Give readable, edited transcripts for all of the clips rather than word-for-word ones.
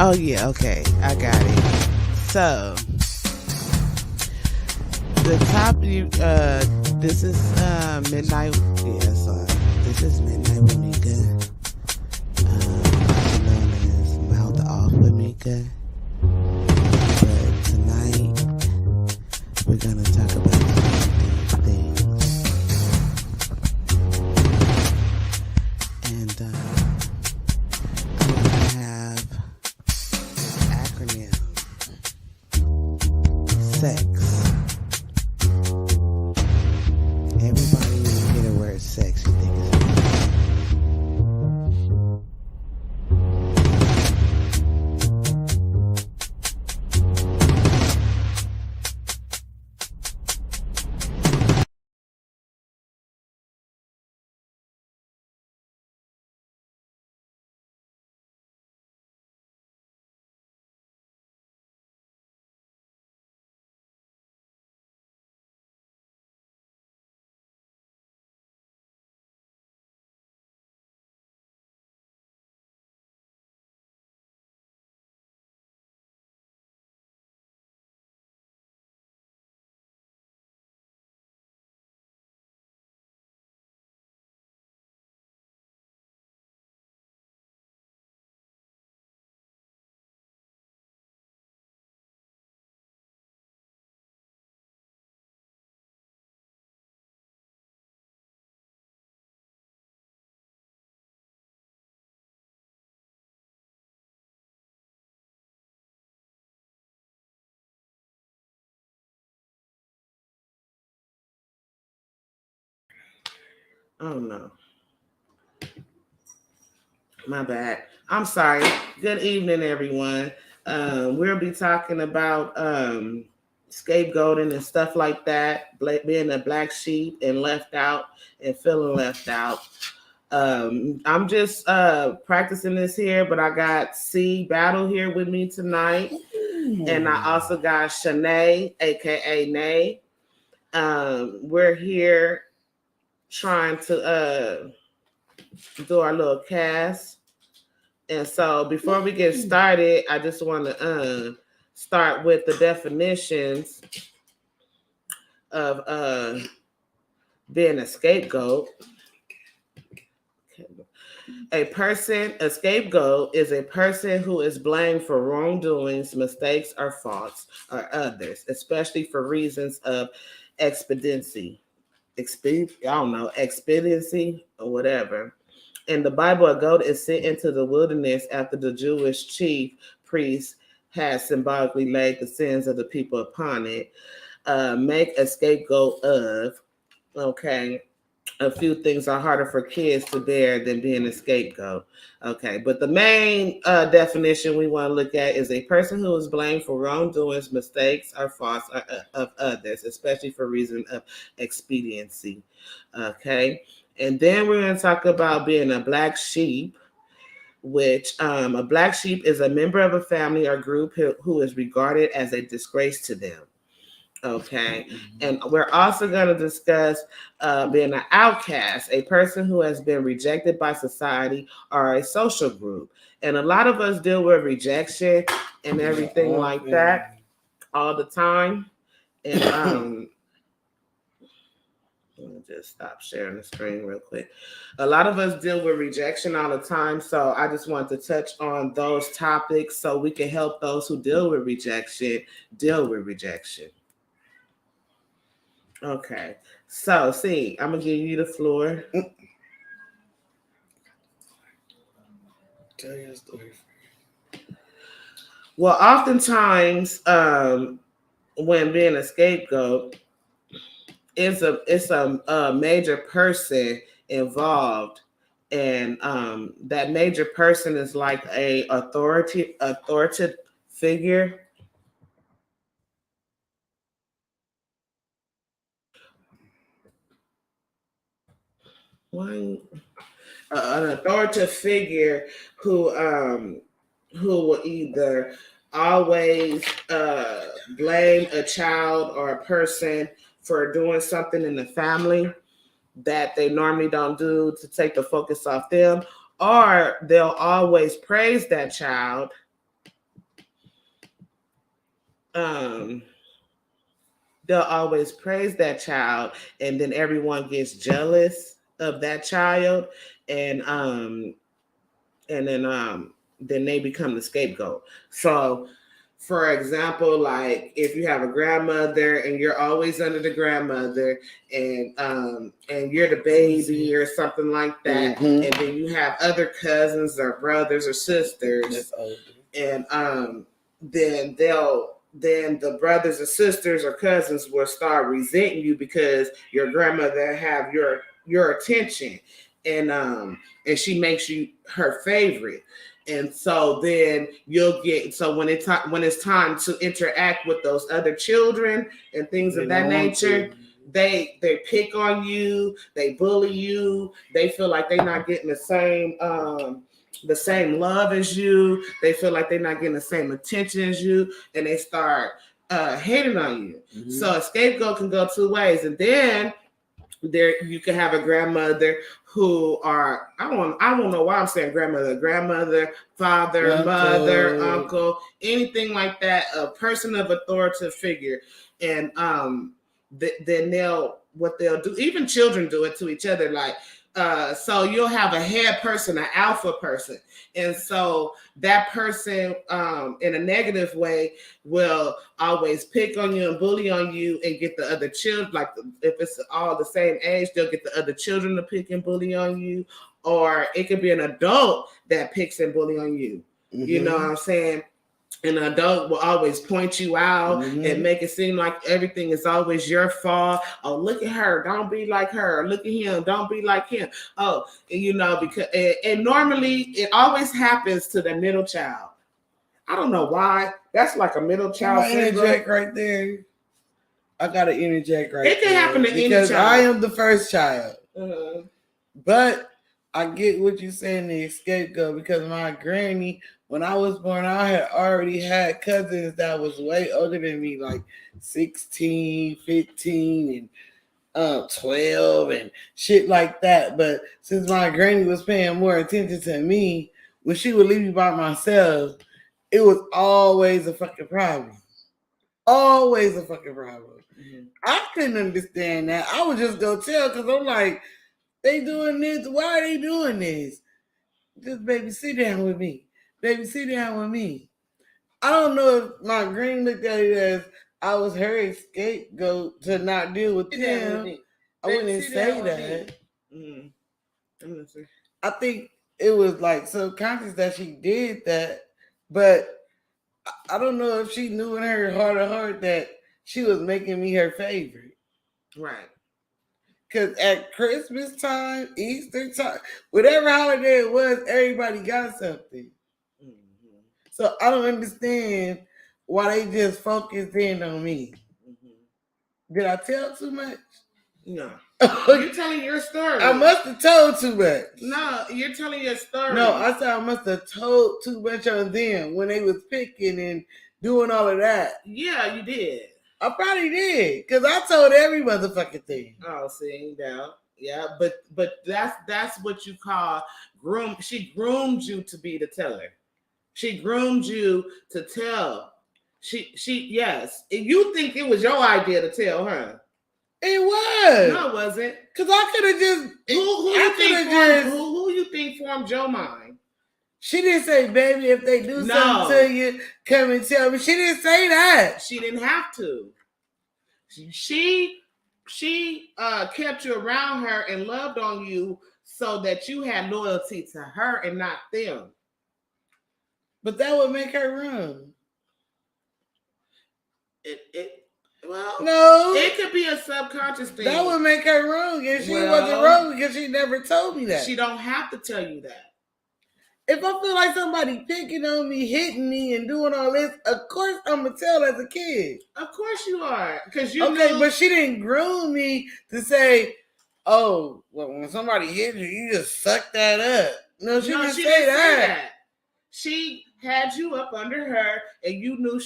Oh yeah, okay, I got it. So the top you this is midnight. Yeah, so this is midnight with Mika. Also known as Mouth Off with Mika. But tonight we're gonna talk about some things. And I'm gonna have this acronym. Sex. Everybody when you hear the word sex, you think it's oh no. My bad. I'm sorry. Good evening, everyone. We'll be talking about scapegoating and stuff like that, being a black sheep and left out and feeling left out. I'm just practicing this here, but I got C Battle here with me tonight. And I also got Shanae, aka Nay. We're here trying to do our little cast. And so before we get started, I just want to start with the definitions of being a scapegoat. A scapegoat is a person who is blamed for wrongdoings, mistakes, or faults, or others, especially for reasons of expediency. Expediency or whatever. In the Bible, a goat is sent into the wilderness after the Jewish chief priest has symbolically laid the sins of the people upon it. Make a scapegoat of, okay, a few things are harder for kids to bear than being a scapegoat. Okay, but the main definition we want to look at is a person who is blamed for wrongdoings, mistakes, or faults of others, especially for reason of expediency. Okay, and then we're going to talk about being a black sheep, which a black sheep is a member of a family or group who is regarded as a disgrace to them. Okay. And we're also going to discuss being an outcast, a person who has been rejected by society or a social group. And a lot of us deal with rejection and everything like that all the time. And let me just stop sharing the screen real quick. A lot of us deal with rejection all the time. So I just want to touch on those topics so we can help those who deal with rejection deal with rejection. Okay, so see, I'm gonna give you the floor. Tell your story. Well, oftentimes, when being a scapegoat, it's a major person involved, and that major person is like a authoritative figure. Why? An authoritative figure who will either always blame a child or a person for doing something in the family that they normally don't do to take the focus off them, or they'll always praise that child um they'll always praise that child, and then everyone gets jealous of that child, and and then they become the scapegoat. So for example, like if you have a grandmother and you're always under the grandmother, and you're the baby or something like that, and then you have other cousins or brothers or sisters, and then the brothers and sisters or cousins will start resenting you because your grandmother have your attention, and she makes you her favorite. And so then you'll get, so when it's time to interact with those other children and things of that nature, they pick on you, they bully you, they feel like they're not getting the same love as you, they feel like they're not getting the same attention as you, and they start hating on you. Mm-hmm. So a scapegoat can go two ways. And then there you can have a grandmother who are, I don't know why I'm saying grandmother, father, uncle, mother, uncle, anything like that, a person of authoritative figure. And then what they'll do, even children do it to each other, like so you'll have a head person, an alpha person, and so that person in a negative way will always pick on you and bully on you and get the other children, like if it's all the same age, they'll get the other children to pick and bully on you, or it could be an adult that picks and bully on you. Mm-hmm. You know what I'm saying? An adult will always point you out, mm-hmm, and make it seem like everything is always your fault. Oh, look at her, don't be like her. Look at him, don't be like him. Oh, because and normally it always happens to the middle child. I don't know why. That's like a middle child syndrome. Interject right there. I gotta interject right there. It can happen to any child. Because I am the first child. Uh-huh. But I get what you're saying, the scapegoat, because my granny, when I was born, I had already had cousins that was way older than me, like 16, 15, and 12 and shit like that. But since my granny was paying more attention to me, when she would leave me by myself, it was always a fucking problem. Always a fucking problem. Mm-hmm. I couldn't understand that. I would just go tell, because I'm like, they doing this. Why are they doing this? Just baby, sit down with me. Baby, sit down with me. I don't know if my granny looked at it as I was her scapegoat to not deal with them. I wouldn't say that. Mm-hmm. I think it was like subconscious that she did that, but I don't know if she knew in her heart of heart that she was making me her favorite. Right. Because at Christmas time, Easter time, whatever holiday it was, everybody got something. Mm-hmm. So I don't understand why they just focused in on me. Mm-hmm. Did I tell too much? No. You're telling your story. I must have told too much. No, you're telling your story. No, I said I must have told too much on them when they was picking and doing all of that. Yeah, you did. I probably did, because I told every motherfucking thing. Oh, see, now, yeah, but that's what you call groom. She groomed you to be the teller. She groomed you to tell. She yes. You think it was your idea to tell her? It was. No, it wasn't. Because I could have just. Who you think formed your mind? She didn't say, baby, if they do something to you, come and tell me. She didn't say that. She didn't have to. She kept you around her and loved on you so that you had loyalty to her and not them. But that would make her run. No. It could be a subconscious thing. That would make her wrong, and she wasn't wrong because she never told me that. She don't have to tell you that. If I feel like somebody picking on me, hitting me, and doing all this, of course I'm gonna tell as a kid. Of course you are, because you okay, but she didn't groom me to say, "Oh, well, when somebody hit you, you just suck that up." No, she didn't say that. She had you up under her, and you knew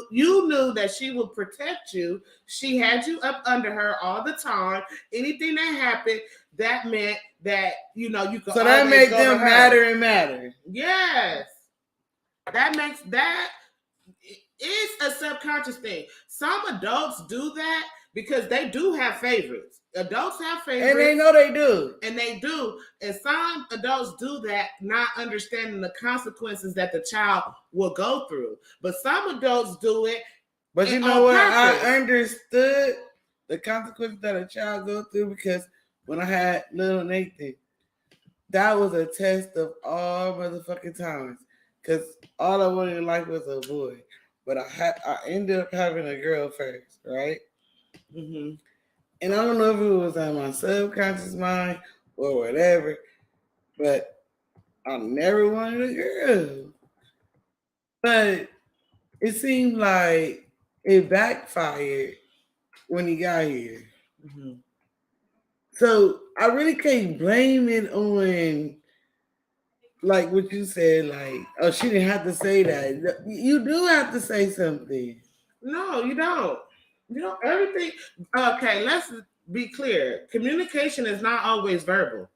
you knew that she would protect you. She had you up under her all the time. Anything that happened, that meant that you could. So that made them matter and matter. Yes, that makes that. It's a subconscious thing. Some adults do that because they do have favorites. Adults have favorites. And they know they do. And they do. And some adults do that not understanding the consequences that the child will go through. But some adults do it. But you know what? Purpose. I understood the consequences that a child go through because when I had little Nathan, that was a test of all motherfucking times. Because all I wanted in life was a boy. But I ended up having a girl first, right? Mm-hmm. And I don't know if it was on my subconscious mind or whatever, but I never wanted a girl. But it seemed like it backfired when he got here. Mm-hmm. So I really can't blame it on, like what you said, like, oh, she didn't have to say that. You do have to say something. No, you don't. You know, everything. Okay, let's be clear. Communication is not always verbal.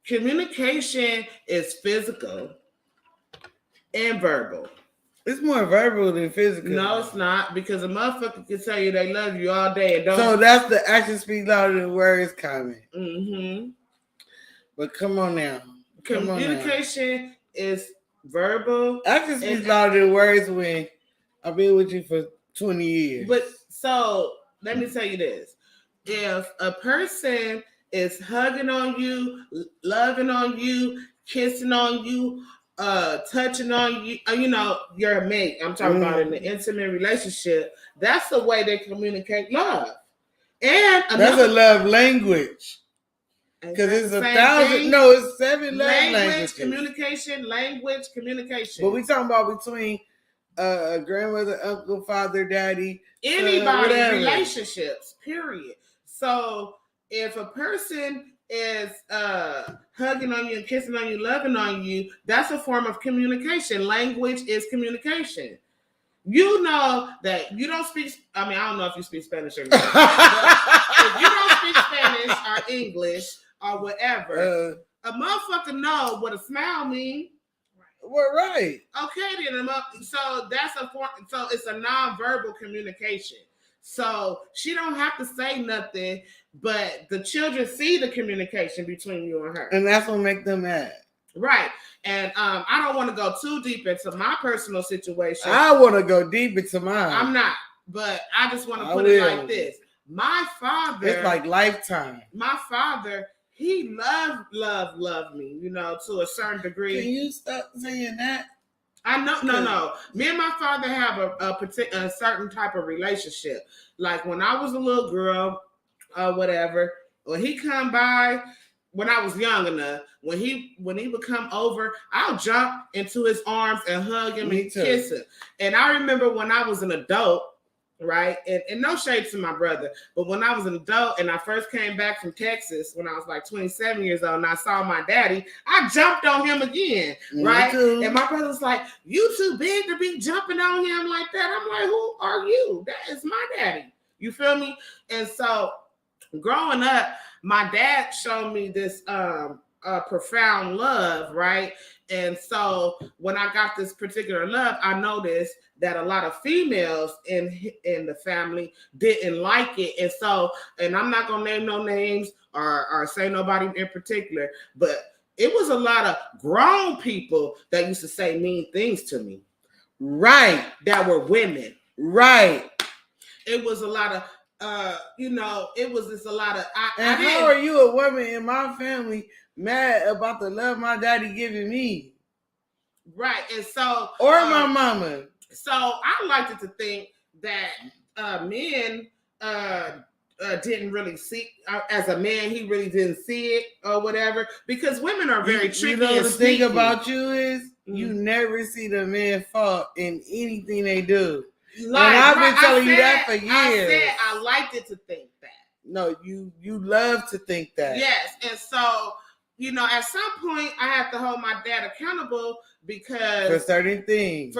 Communication is physical and verbal. It's more verbal than physical. No, it's not, because a motherfucker can tell you they love you all day and don't. So that's the action speaks louder than words comment. Mm-hmm. But come on now. Communication is verbal. Action speaks louder than words when I've been with you for 20 years. But so let me tell you this. If a person is hugging on you, loving on you, kissing on you, touching on you, you know, your mate, I'm talking about in an intimate relationship, that's the way they communicate love. And that's a love language. Because it's 1,000, thing. No, it's 7 love languages. Language, communication. But we talking about between a grandmother, uncle, father, daddy, anybody, relationships, period. So if a person is hugging on you and kissing on you, loving on you, that's a form of communication. Language is communication. You know that you don't speak, I mean, I don't know if you speak Spanish or not, but if you don't speak Spanish or English or whatever, a motherfucker know what a smile means. Well, right. Okay, then. So that's a form. So it's a non-verbal communication. So she don't have to say nothing, but the children see the communication between you and her, and that's what makes them mad. Right. And I don't want to go too deep into my personal situation. I want to go deep into mine. I'm not, but I just want to put it like this. My father. It's like Lifetime. My father. He loved me, you know, to a certain degree. Can you stop saying that? I know, no. Me and my father have a certain type of relationship. Like when I was a little girl, whatever, when he come by, when I was young enough, when he would come over, I'll jump into his arms and hug him and kiss him. And I remember when I was an adult, right? And no shade to my brother, but when I was an adult and I first came back from Texas when I was like 27 years old and I saw my daddy, I jumped on him again, right? And my brother was like, "You too big to be jumping on him like that." I'm like, "Who are you? That is my daddy." You feel me? And so growing up, my dad showed me this profound love, right? And so when I got this particular love, I noticed that a lot of females in the family didn't like it. And so, and I'm not gonna name no names or say nobody in particular, but it was a lot of grown people that used to say mean things to me. Right. That were women. Right. It was a lot of it was just a lot of how are you a woman in my family mad about the love my daddy giving me? Right. And so my mama. So I liked it to think that men didn't really see, as a man, he really didn't see it or whatever, because women are very tricky. You know, the thing about you is you never see the man fault in anything they do. Like, and I've been telling you that for years. I said I liked it to think that. No, you love to think that. Yes. And so, you know, at some point I have to hold my dad accountable because for certain things,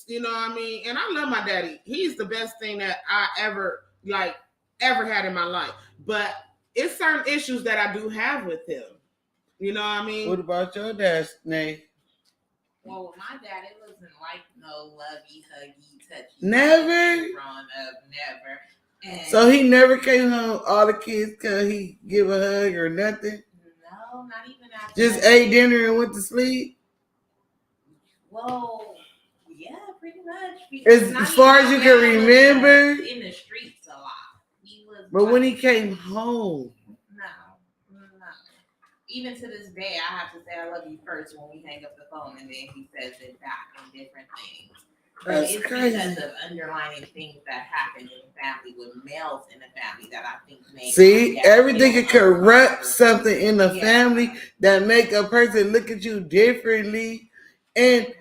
you know what I mean? And I love my daddy. He's the best thing that I ever had in my life. But it's certain issues that I do have with him. You know what I mean? What about your dad, Nate? Well, with my dad, it wasn't like no lovey, huggy, touchy. Never? Growing up, never. And so he never came home, all the kids, cause he give a hug or nothing? No, not even after. Just ate dinner and went to sleep? Well, yeah, pretty much. As far as you can remember? In the streets a lot. He was. But when he came home? No. Even to this day, I have to say I love you first when we hang up the phone, and then he says it back in different things. That's it's crazy. Because of underlying things that happen in the family with males in the family that I think make. See, everything can corrupt something in the family that make a person look at you differently. And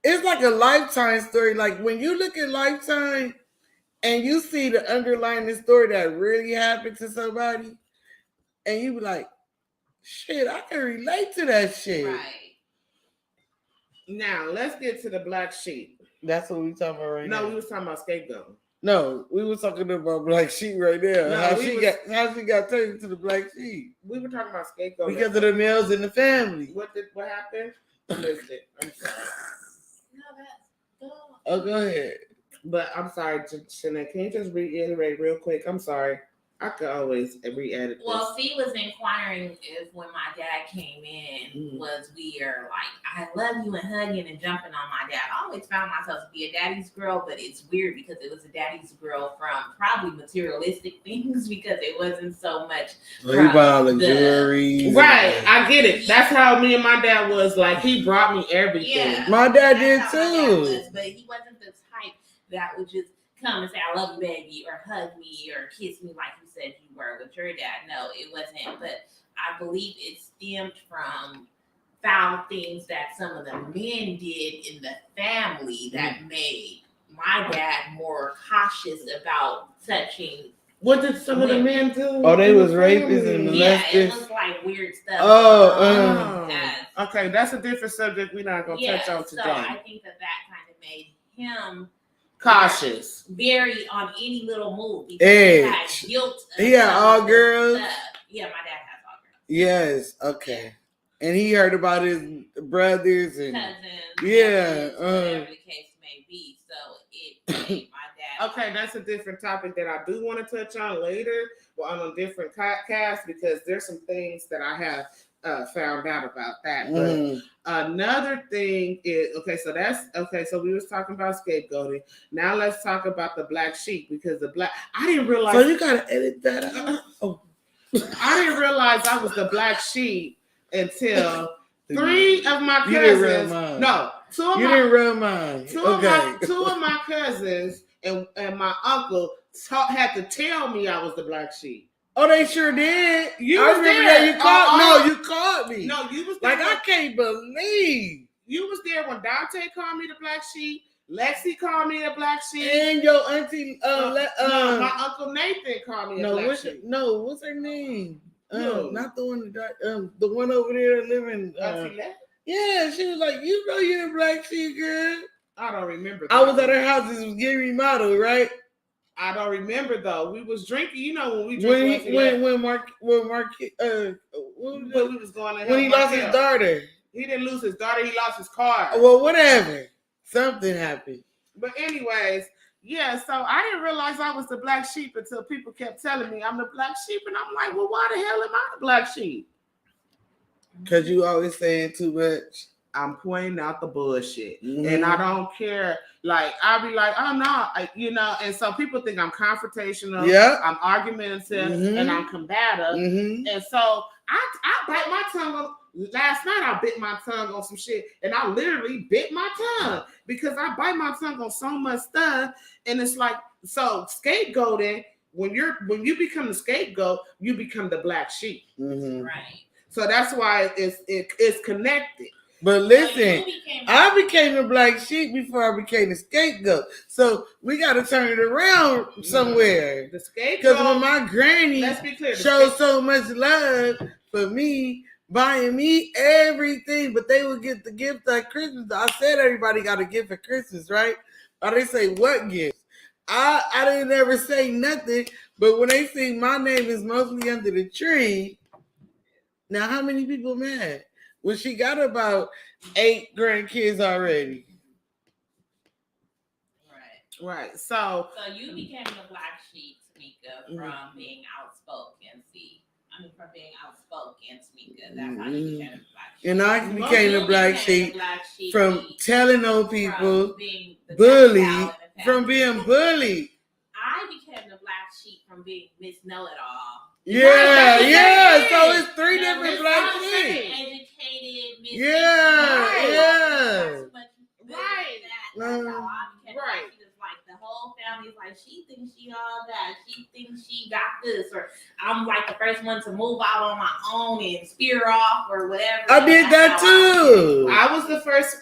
it's like a Lifetime story. Like when you look at Lifetime and you see the underlying story that really happened to somebody, and you be like, shit, I can relate to that shit. Right. Now, let's get to the black sheep. That's what we talking about right now. No, we was talking about Scapegoat. No, we were talking about black sheep right now. No, how she got turned into the black sheep. We were talking about Scapegoat. Because of the males in the family. What happened? I missed it. I'm sorry. No, that's Oh, go ahead. But I'm sorry, Shanae. Can you just reiterate real quick? I'm sorry. I could always re-edit this. Well, Fee was inquiring if when my dad came in, was weird. Like, I love you and hugging and jumping on my dad. I always found myself to be a daddy's girl, but it's weird because it was a daddy's girl from probably materialistic things because it wasn't so much. He bought all the jewelry. Right, I get it. That's how me and my dad was. Like, he brought me everything. Yeah, my dad did too. But he wasn't the type that would just come and say, I love you, baby, or hug me, or kiss me like you said you were with your dad. No, it wasn't. But I believe it stemmed from foul things that some of the men did in the family that made my dad more cautious about touching. What did some of the men do? Oh, they was rapists and molesters? Yeah, it was like weird stuff. Okay, that's a different subject we're not going to touch on today. So I think that kind of made him cautious, very on any little move. He had guilt. He had all girls. Yeah, my dad has all girls. Yes, okay. And he heard about his brothers and cousins. Whatever the case may be. So it made my dad. Okay, that's a different topic that I do want to touch on later, but on a different cast because there's some things that I have found out about that. But another thing is so we was talking about scapegoating. Now let's talk about the black sheep because I didn't realize. So you gotta edit that out. I didn't realize I was the black sheep until 3 of my cousins. You didn't run mine. No, 2 of you my. didn't run mine. Two of my cousins and my uncle had to tell me I was the black sheep. Oh, they sure did. You I was remember there. that you called. No, you called me. No, you was there. Like I can't believe you was there when Dante called me the black sheep. Lexi called me the black sheep. And your auntie, my uncle Nathan called me the black sheep. What's her name? No. Not the one the one over there living. Yeah, she was like, you know, you're a black sheep girl. I don't remember. I was at her house. It was getting remodeled, right? I don't remember though. We was drinking. You know when we drank. When Mark he was going to when he lost his daughter. He didn't lose his daughter. He lost his car. Well, whatever. Something happened. But anyways, yeah. So I didn't realize I was the black sheep until people kept telling me I'm the black sheep, and I'm like, well, why the hell am I the black sheep? Because you always saying too much. I'm pointing out the bullshit, and I don't care. Like I'll be like, oh no, and so people think I'm confrontational. Yeah, I'm argumentative, and I'm combative, and so I bite my tongue on. Last night I bit my tongue on some shit, and I literally bit my tongue because I bite my tongue on so much stuff, and it's like so scapegoating. When you become the scapegoat, you become the black sheep, right? So that's why it's connected. But listen, I became the black sheep before I became the scapegoat. So we got to turn it around somewhere. The scapegoat. Because when my granny showed so much love for me, buying me everything, but they would get the gift at Christmas. I said everybody got a gift at Christmas, right? Or they say, what gift? I didn't ever say nothing, but when they see my name is mostly under the tree, now how many people mad? When she got about 8 grandkids already. Right. So you became the black sheep, Tamika, from being outspoken. From being outspoken, Tamika. That's how you became the black sheep. And I became the black sheep from telling on people, from being bullied, from being bullied. I became the black sheep from being Miss Know-It-All. Yeah, yeah. So it's 3 different black sheep. Educated, Miss Yeah. Right. That's how I became right. She was like, the whole family's like, she thinks she all that. She thinks she got this. Or I'm like the first one to move out on my own and spear off or whatever. I did that too. I was the first.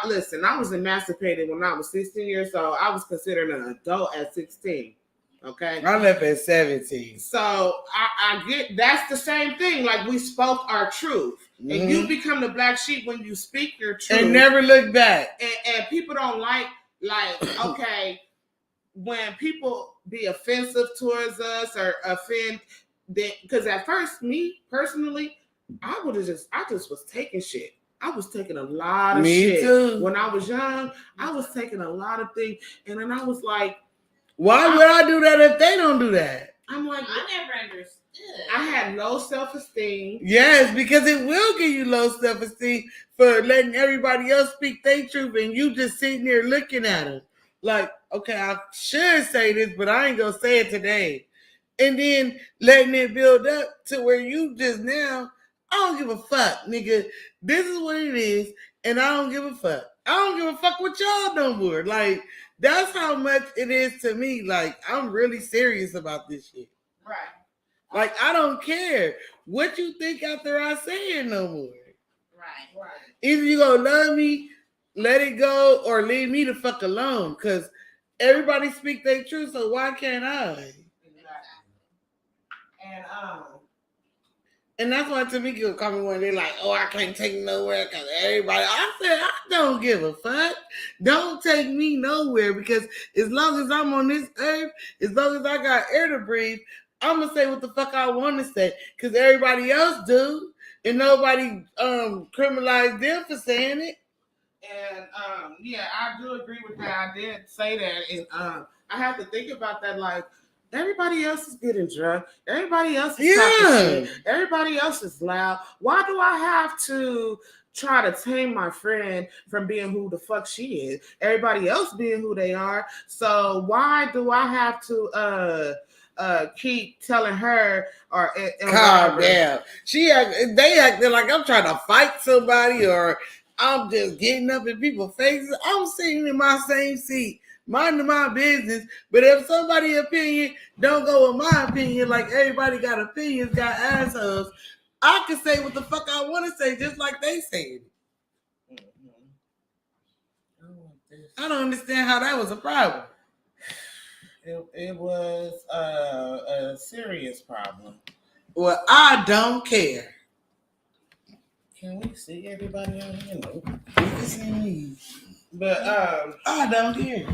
Listen, I was emancipated when I was 16 years old. I was considered an adult at 16. Okay. I left at 17. So I get that's the same thing. Like we spoke our truth. Mm-hmm. And you become the black sheep when you speak your truth. And never look back. And people don't like, okay, when people be offensive towards us or offend them. Because at first, me personally, I just was taking shit. I was taking a lot of shit. Too. When I was young, I was taking a lot of things. And then I was like, why would I do that if they don't do that? I'm like, I never understood. I had low self-esteem. Yes, because it will give you low self-esteem for letting everybody else speak their truth and you just sitting there looking at them. Like, okay, I should say this, but I ain't gonna say it today. And then letting it build up to where you just now, I don't give a fuck, nigga. This is what it is, and I don't give a fuck. I don't give a fuck what y'all no more. Like, that's how much it is to me. Like, I'm really serious about this shit. Right. Like, I don't care what you think after I say it no more. Right. Either you gonna love me, let it go, or leave me the fuck alone. Because everybody speak their truth, so why can't I? And that's why Tamika will call me when they're like, oh, I can't take you nowhere because everybody. I said, I don't give a fuck. Don't take me nowhere because as long as I'm on this earth, as long as I got air to breathe, I'm going to say what the fuck I want to say because everybody else do. And nobody criminalized them for saying it. And yeah, I do agree with that. I did say that. And I have to think about that like, everybody else is getting drunk. Everybody else is talking shit. Everybody else is loud. Why do I have to try to tame my friend from being who the fuck she is? Everybody else being who they are. So why do I have to keep telling her or calm down? They acting like I'm trying to fight somebody or I'm just getting up in people's faces. I'm sitting in my same seat, minding my business. But if somebody's opinion don't go with my opinion, like everybody got opinions, got assholes, I can say what the fuck I want to say just like they said it. I don't understand how that was a problem. It was a serious problem. Well, I don't care. Can we see everybody on here? No. You can see me. But I don't care.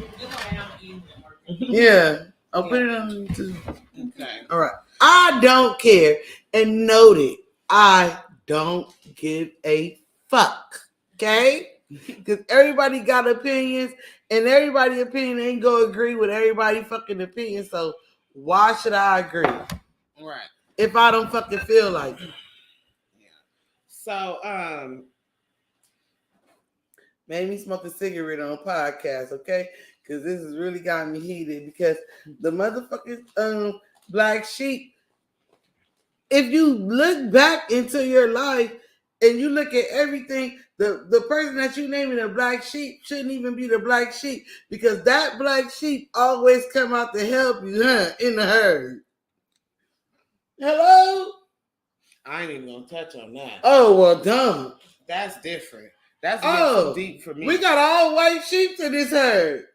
Yeah. I'll put it on YouTube. Okay. All right. I don't care. And note it. I don't give a fuck. Okay? Because everybody got opinions, and everybody's opinion ain't gonna agree with everybody's fucking opinion. So why should I agree? Right. If I don't fucking feel like it. Yeah. So made me smoke a cigarette on podcast, okay? Because this has really got me heated because the motherfucking black sheep, if you look back into your life and you look at everything, the person that you naming a black sheep shouldn't even be the black sheep because that black sheep always come out to help you, in the herd. Hello? I ain't even gonna touch on that. Oh, well, dumb. That's different. That's too deep for me. We got all white sheep in this herd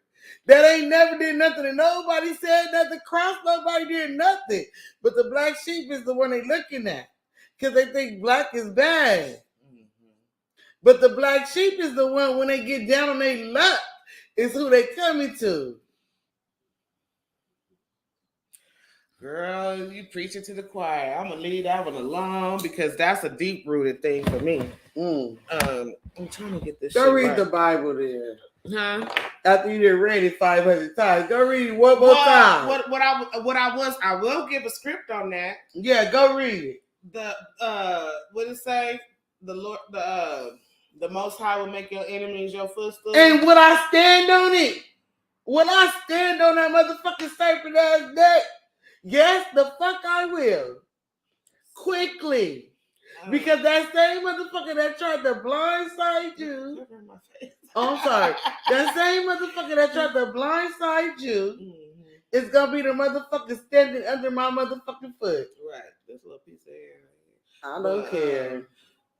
that ain't never did nothing and nobody said nothing, crossed nobody did nothing. But the black sheep is the one they looking at because they think black is bad. Mm-hmm. But the black sheep is the one when they get down on their luck is who they coming to. Girl, you preaching to the choir. I'm gonna leave that one alone because that's a deep rooted thing for me. I'm trying to get this. Go shit read right. the Bible there. Huh? After you done read it 500 times, go read it one more time. I will give a script on that. Yeah, go read it. What did it say? The Lord, the Most High will make your enemies your footstool. And will I stand on it? Will I stand on that motherfucking serpent ass neck? Yes, the fuck I will. Quickly. Because that same motherfucker that tried to blindside you. Oh, I'm sorry. That same motherfucker that tried to blindside you is gonna be the motherfucker standing under my motherfucking foot. Right. This little piece of hair. I don't care.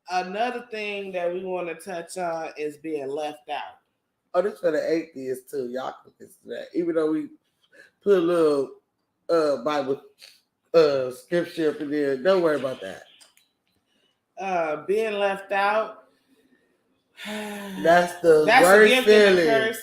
Another thing that we want to touch on is being left out. Oh, this for the atheists too. Y'all can listen to that. Even though we put a little Bible scripture up in there, don't worry about that. Being left out. That's the worst feeling.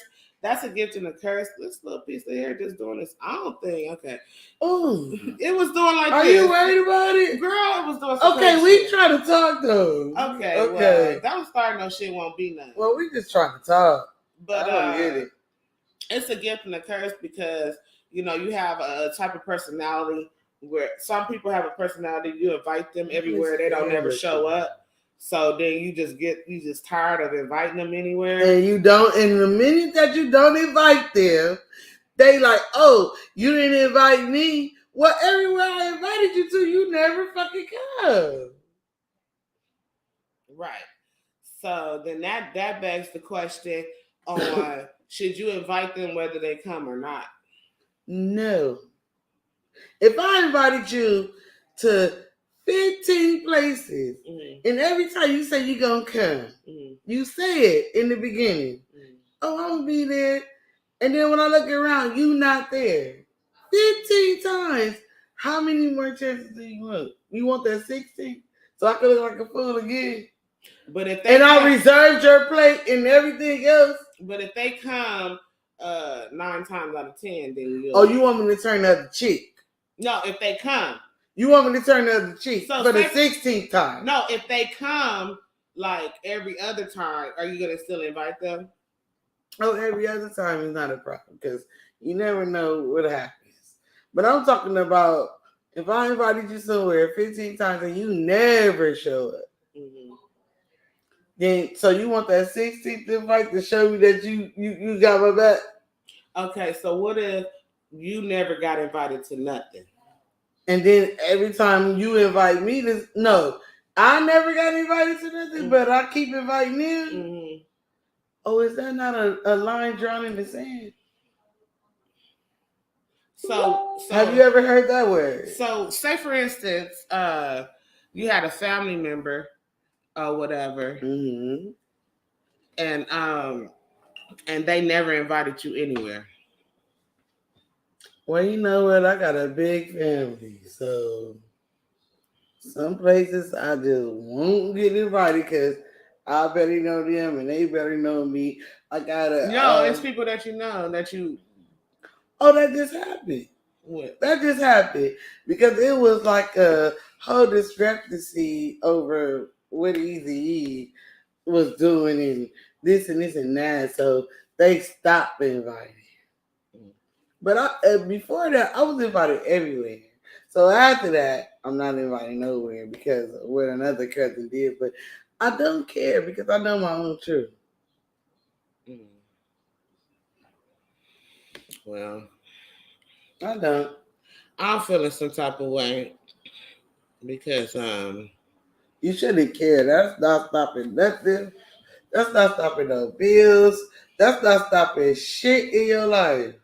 That's a gift and a curse. This little piece of hair just doing this own thing. Okay. Oh, it was doing like Are this. you worried about it? Girl, it was doing some Okay, we shit. try to talk though. Okay. Well, don't start no shit won't be nothing. Well, we just trying to talk. But I don't get it. It's a gift and a curse because, you know, you have a type of personality where some people have a personality, you invite them everywhere, they don't ever show up. So then you just tired of inviting them anywhere. And the minute that you don't invite them, they like, oh, you didn't invite me. Well, everywhere I invited you to, you never fucking come. Right. So then that begs the question on should you invite them whether they come or not? No. If I invited you to 15 places, and every time you say you're going to come, you say it in the beginning. Oh, I'm going to be there. And then when I look around, you not there. 15 times. How many more chances do you want? You want that 16? So I could look like a fool again. But if I reserved your plate and everything else. But if they come 9 times out of 10, then you. Oh, you want me to turn the other cheek? No, if they come. You want me to turn the other cheek for the 16th time? No, if they come like every other time, are you gonna still invite them? Oh, every other time is not a problem because you never know what happens. But I'm talking about if I invited you somewhere 15 times and you never show up, then so you want that 16th invite to show me that you got my back? Okay, so what if you never got invited to nothing? And then every time you invite me to I never got invited to nothing, but I keep inviting them. Oh, is that not a line drawn in the sand? So have you ever heard that word? So say for instance, you had a family member or whatever, and they never invited you anywhere. Well, you know what? I got a big family, so some places I just won't get invited because I better know them and they better know me. I gotta. No, it's people that you know that you. Oh, that just happened. What? That just happened because it was like a whole discrepancy over what Eazy-E was doing and this and that. So they stopped inviting. But before that, I was invited everywhere. So after that, I'm not invited nowhere because of what another cousin did. But I don't care because I know my own truth. Well, I don't. I'm feeling some type of way because you shouldn't care. That's not stopping nothing. That's not stopping no bills. That's not stopping shit in your life.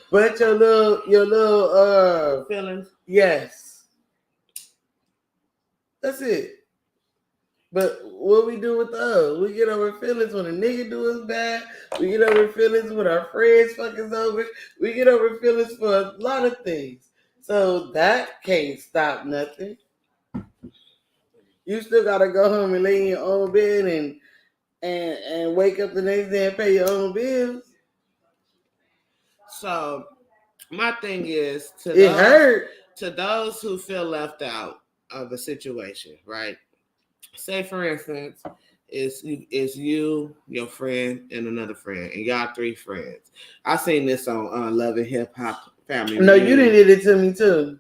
But your little feelings. Yes. That's it. But what we do with those? We get over feelings when a nigga do us bad. We get over feelings when our friends fuck us over. We get over feelings for a lot of things. So that can't stop nothing. You still gotta go home and lay in your own bed and wake up the next day and pay your own bills. So my thing is it hurt. to those who feel left out of a situation, right? Say, for instance, it's you, your friend, and another friend, and y'all 3 friends. I seen this on Love and Hip Hop Family. No, you didn't did it to me too.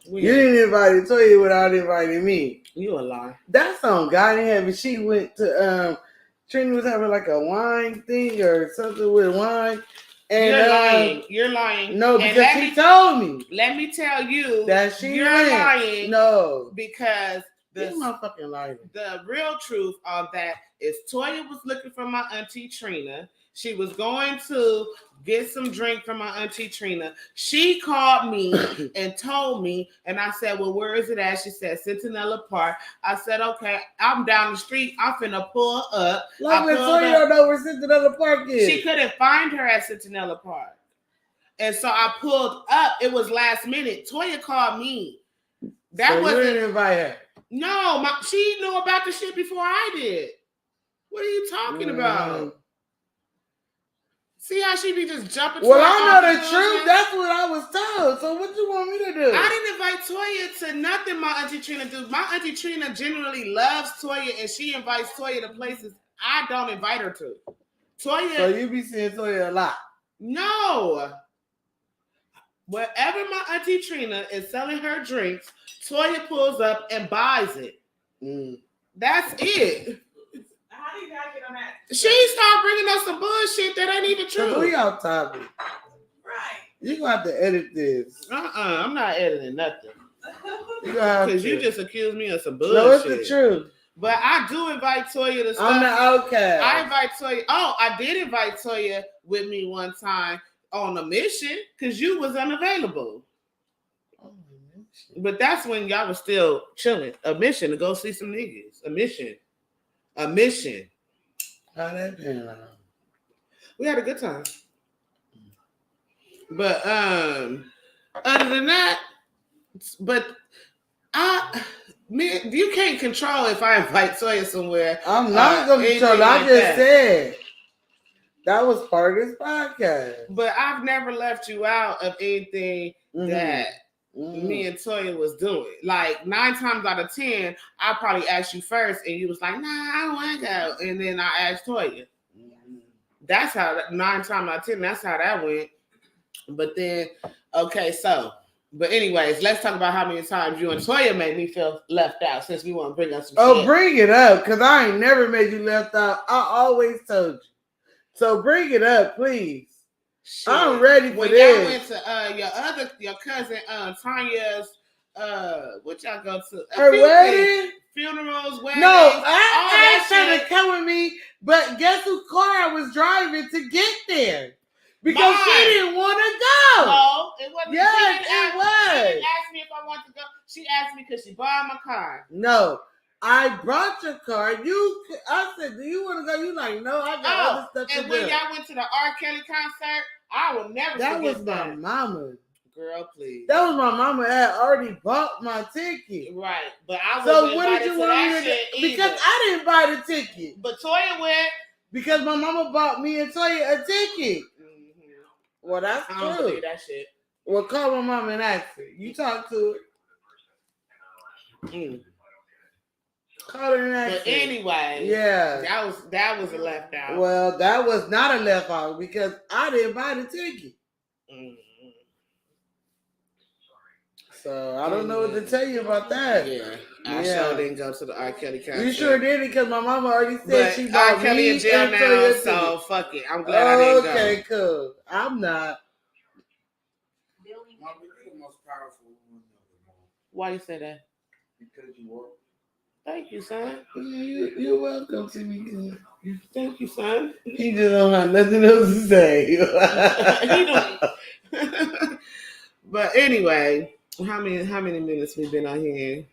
You didn't invite Toya without inviting me. You a lie. That song, God in Heaven. She went to Trini was having like a wine thing or something with wine. And you're lying. You're lying. No, because she told me. Let me tell you that you're lying. No, because this motherfucking lying. The real truth of that is Toya was looking for my auntie Trina. She was going to get some drink from my auntie Trina. She called me and told me, and I said, well, where is it at? She said, Centinela Park. I said, okay, I'm down the street. I'm finna pull up. Like when Toya don't know where Centinela Park is. She couldn't find her at Centinela Park. And so I pulled up. It was last minute. Toya called me. That wasn't. You didn't invite her. No, she knew about the shit before I did. What are you talking about? See how she be just jumping? Well, I know the truth. That's what I was told. So what you want me to do? I didn't invite Toya to nothing my auntie Trina do. My auntie Trina generally loves Toya, and she invites Toya to places I don't invite her to. Toya. So you be seeing Toya a lot? No. Wherever my auntie Trina is selling her drinks, Toya pulls up and buys it. That's it. How do you guys get on that? She started bringing us some bullshit that ain't even true. So we off topic. Right. You gonna have to edit this. I'm not editing nothing. You gonna have to. Because you just accused me of some bullshit. No, it's the truth. But I do invite Toya to stuff. I'm the Outcast. I invite Toya. Oh, I did invite Toya with me one time on a mission because you was unavailable. But that's when y'all was still chilling. A mission to go see some niggas. A mission. How that been? We had a good time. But other than that, you can't control if I invite Toya somewhere. I'm not gonna control. I just said that was part of this podcast. But I've never left you out of anything that me and Toya was doing. Like 9 times out of 10, I probably asked you first, and you was like, "Nah, I don't want to go." And then I asked Toya. That's how 9 times out of 10. That's how that went. But then, okay, so. But anyways, let's talk about how many times you and Toya made me feel left out. Since we want to bring up some. Oh, shit. Bring it up, cause I ain't never made you left out. I always told you. So bring it up, please. Shit. I'm ready for this. Y'all went to your cousin Tanya's what y'all go to? Her wedding? Funerals, weddings. No, I asked her to come with me, but guess whose car I was driving to get there? Because she didn't want to go. No, it wasn't. Yes, it was. She didn't ask me if I wanted to go. She asked me because she bought my car. No. I brought your car. I said, do you want to go? You like, no, I got other stuff to do. And when y'all went to the R. Kelly concert, I will never forget that. Was my mama. Girl, please. That was my mama. I had already bought my ticket. Right. But I wasn't what did you want me to do? Because I didn't buy the ticket. But Toya went. Because my mama bought me and Toya a ticket. Mm-hmm. Well, that's true. I don't believe that shit. Well, call my mama and ask her. You talk to her. Call her and ask her. But anyway, yeah, that was a left out. Well, that was not a left out because I didn't buy the ticket. Mm-hmm. So I don't know what to tell you about that. Yeah, I sure didn't go to the R. Kelly concert. You sure did because my mama already said she bought R. Kelly in jail now, so fuck it. I'm glad I didn't go. Okay, cool. I'm not. Why you say that? Because you work. Thank you, son. You're welcome to me. Thank you, son. He just don't have nothing else to say. He don't. But anyway, how many minutes we been out here?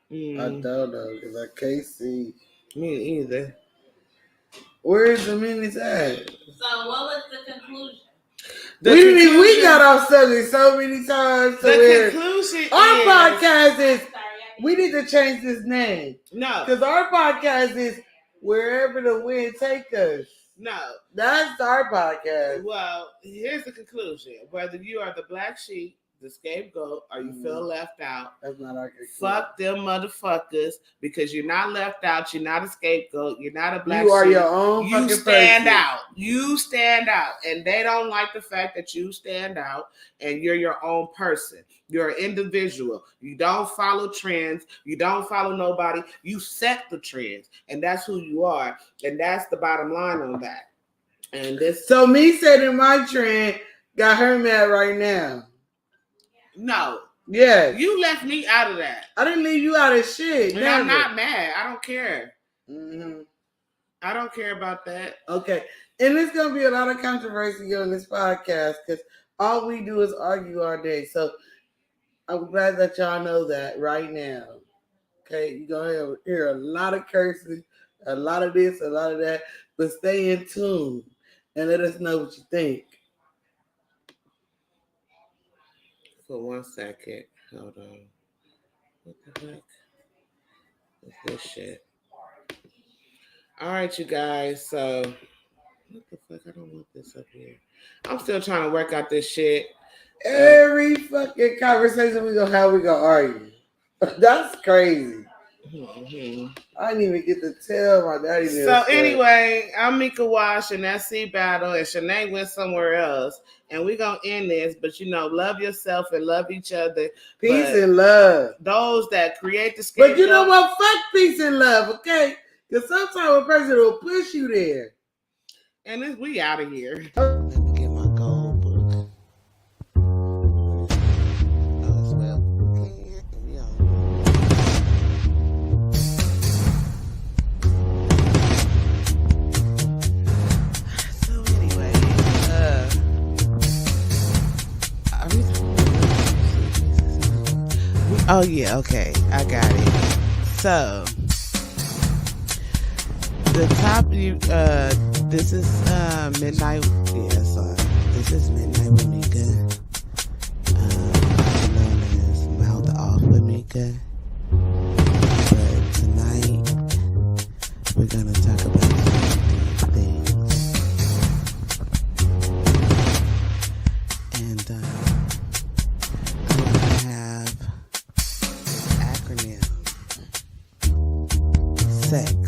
I don't know because I can't see. Me either. Where's the minutes at? So what was the conclusion? We got off subject so many times. The conclusion our podcast is. We need to change this name. No. Because our podcast is Wherever the Wind Take Us. No. That's our podcast. Well, here's the conclusion. Whether you are the black sheep, the scapegoat or you feel left out, that's not our fuck them motherfuckers, because you're not left out, you're not a scapegoat, you're not a black You are sheep. your own You fucking stand person. out. You stand out. And they don't like the fact that you stand out and you're your own person. You're an individual. You don't follow trends. You don't follow nobody. You set the trends. And that's who you are. And that's the bottom line on that. And this. So me setting my trend got her mad right now. No. Yes. You left me out of that. I didn't leave you out of shit. And I'm not mad. I don't care. Mm-hmm. I don't care about that. Okay. And there's going to be a lot of controversy on this podcast because all we do is argue all day. So I'm glad that y'all know that right now. Okay. You're going to hear a lot of cursing, a lot of this, a lot of that. But stay in tune and let us know what you think. For 1 second. Hold on. What the heck? What's this shit? All right, you guys. So, what the fuck? I don't want this up here. I'm still trying to work out this shit. Every fucking conversation we gonna have, we gonna argue. That's crazy. Mm-hmm. I didn't even get to tell my daddy this. So anyway, I'm Mika Wash and that's C Battle, and Shanae went somewhere else, and we're gonna end this. But love yourself and love each other. Peace and love. Those that create the scapegoat. But you know what? Fuck peace and love, okay? Because sometimes a person will push you there. And we out of here. Let me get my gold book. Oh, well. So anyway, oh yeah, okay, I got it. So the top, this is Midnight. Yeah, sorry. This is Midnight with Mika. Also known as Mouth Off with Mika. But tonight we're gonna talk about some things. And I'm gonna have acronym. Sex.